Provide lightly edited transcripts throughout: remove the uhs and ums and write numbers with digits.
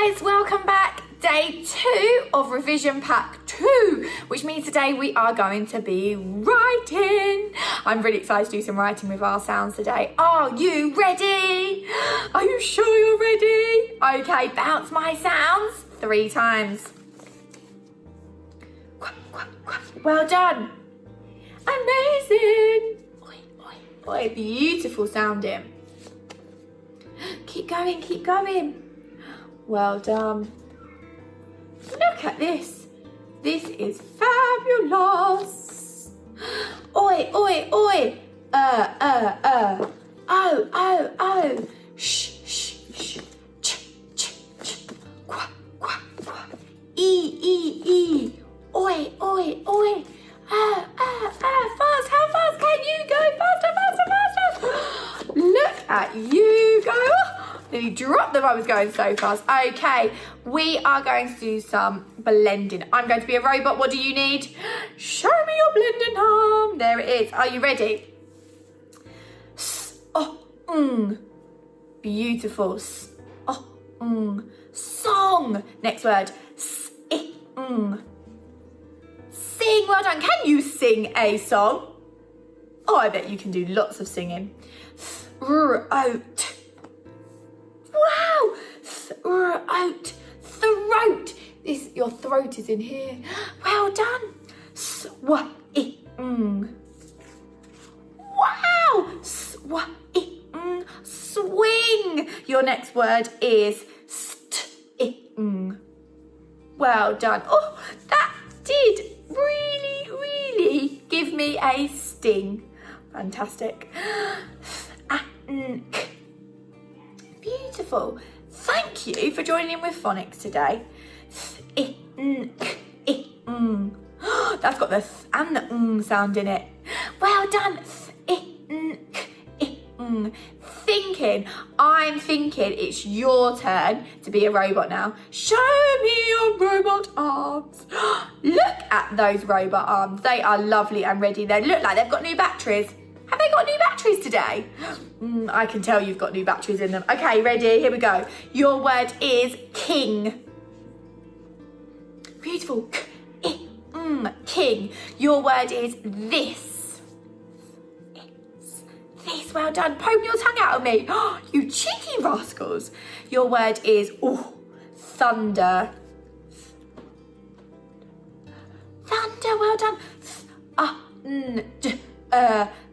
guys, welcome back. Day 2 of revision pack 2, which means today we are going to be writing. I'm really excited to do some writing with our sounds today. Are you ready? Are you sure you're ready? Okay, bounce my sounds 3 times. Quack, quack, quack. Well done. Amazing. Oi, oi, oi. Beautiful sounding. Keep going, keep going. Well done. Look at this. This is fabulous. Oi, oi, oi. Oh, oh, oh. Shh, shh, shh. Ch, ch, ch. Quack, quack, quack. E. Oi, oi, oi. Fast. How fast can you go? Faster. Look at you go. Nearly dropped them, I was going so fast. Okay, we are going to do some blending. I'm going to be a robot. What do you need? Show me your blending arm. There it is. Are you ready? Beautiful. Song. Next word. Sing. Well done. Can you sing a song? Oh, I bet you can do lots of singing. Throat. Wow! Throat. Throat. Your throat is in here. Well done. Wow! Swing. Your next word is Well done. Oh, that did really give me a sting. Fantastic. Beautiful. Thank you for joining in with phonics today. That's got the th and the sound in it. Well done. Thinking. I'm thinking it's your turn to be a robot now. Show me your robot arms. Look at those robot arms. They are lovely and ready. They look like they've got new batteries. Have they got new batteries today? I can tell you've got new batteries in them. Okay, ready? Here we go. Your word is king. Beautiful. King. Your word is this. This. Well done. Poke your tongue out of me. You cheeky rascals. Your word is thunder. Thunder. Well done.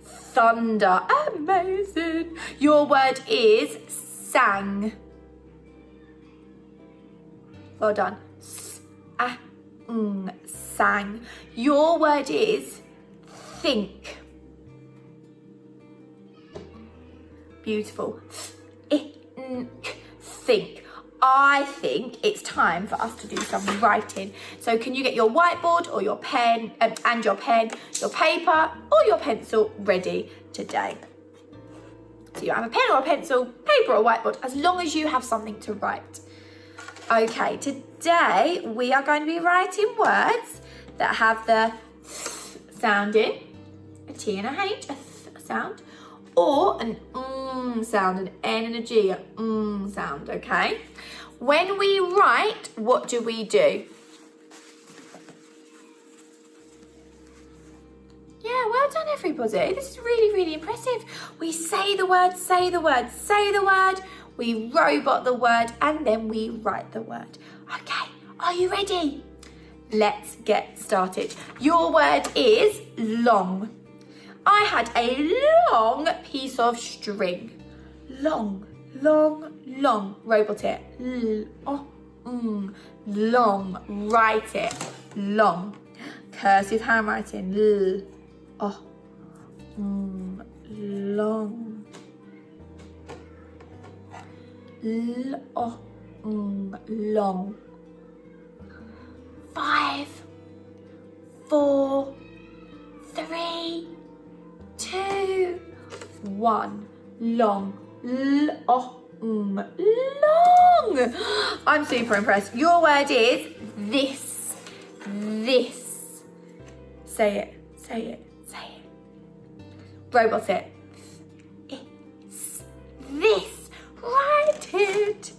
Thunder. Amazing. Your word is sang. Well done. Sang. Your word is think. Beautiful. Think. I think it's time for us to do some writing. So can you get your whiteboard or your pen and your pen, your paper or your pencil ready today? So you have a pen or a pencil, paper or whiteboard, as long as you have something to write. Okay, today we are going to be writing words that have the sound in, a T and a H, a sound, or an sound, an N and a G, a sound, okay? When we write, what do we do? Yeah, well done everybody. This is really impressive. We say the word, say the word, say the word, we robot the word, and then we write the word. Okay, are you ready? Let's get started. Your word is long. I had a long piece of string. Long. Robot it. Long. Write it. Long. Cursive handwriting. Long. Long. 5, 4, 3, 2, 1. Long. Long. I'm super impressed. Your word is this. This. Say it. Robot it. It's this. Write it.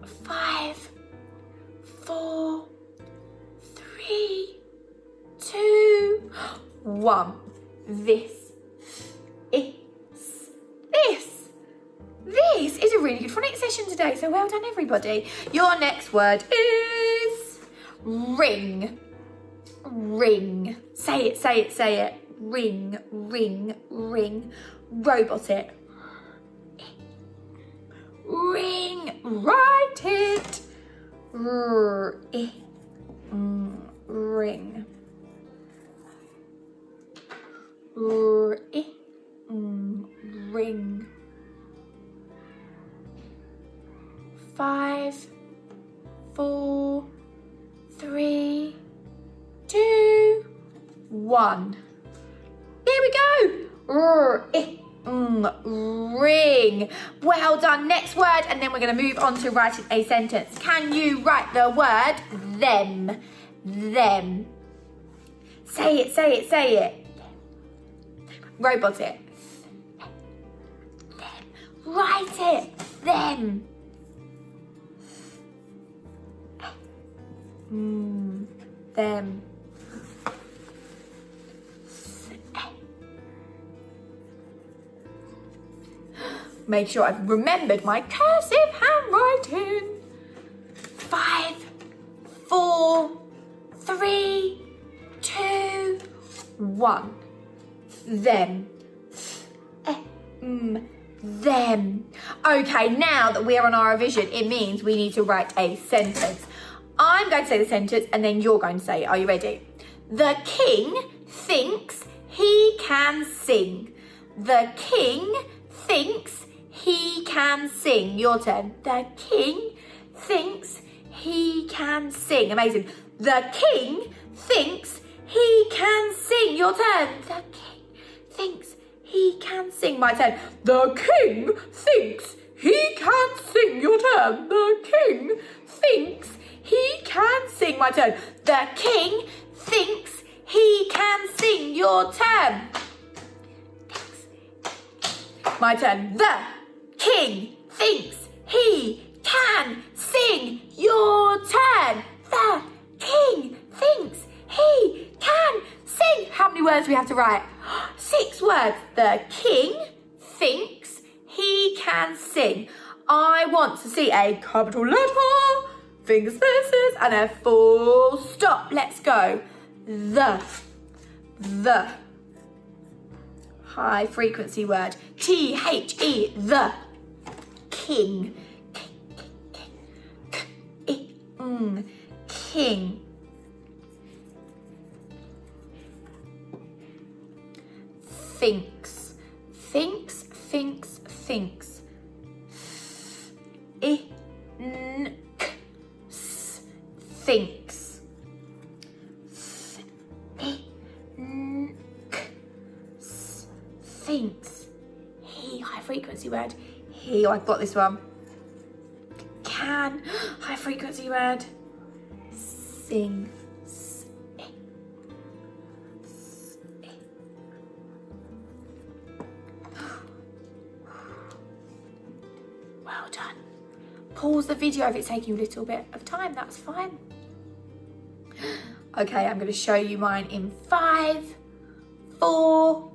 5, 4, 3, 2, 1. This is a really good phonics session today, so well done everybody. Your next word is ring. Ring. Say it, say it, say it. Ring, ring, ring. Robot it. Ring. Write it. Ring. Ring. 5, 4, 3, 2, 1. There we go. Ring. Well done. Next word, and then we're going to move on to writing a sentence. Can you write the word them? Them. Say it, say it, say it. Robot it. Them. Write it. Them. Them. Make sure I've remembered my cursive handwriting. 5, 4, 3, 2, 1. Them. Them. Okay, now that we're on our revision, it means we need to write a sentence. I'm going to say the sentence and then you're going to say it. Are you ready? The king thinks he can sing. The king thinks he can sing. Your turn. The king thinks he can sing. Amazing. The king thinks he can sing. Your turn. The king thinks he can sing. My turn. The king thinks he can sing. Your turn. The king thinks he can sing. My turn. The king thinks he can sing. Your turn. My turn. The king thinks he can sing. Your turn. The king thinks he can sing. How many words do we have to write? 6 words. The king thinks he can sing. I want to see a capital letter, finger spaces, and a full stop. Let's go. The. High frequency word. T-H-E. The. King. King. Thinks. Thinks. Thinks. Thinks. He, high frequency word. He, I've got this one. Can, high frequency word. Sing. Well done. Pause the video if it's taking you a little bit of time, that's fine. Okay, I'm going to show you mine in 5, 4,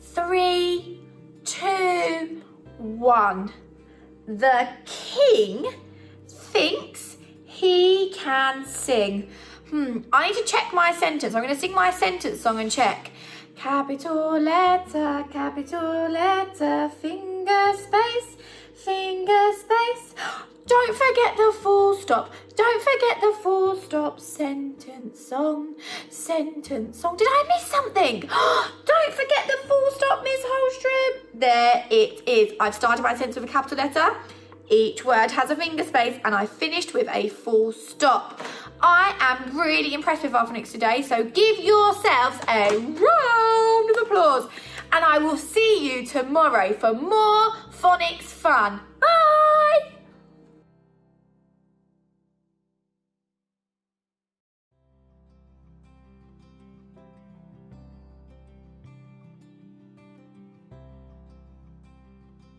3, 2, 1. The king thinks he can sing. I need to check my sentence. I'm going to sing my sentence song and check. Capital letter, finger space, Don't forget the full stop. Don't forget the full stop. Sentence song. Did I miss something? Don't forget the full stop, Miss Hulstrom. There it is. I've started my sentence with a capital letter. Each word has a finger space and I finished with a full stop. I am really impressed with our phonics today, so give yourselves a round of applause. And I will see you tomorrow for more phonics fun.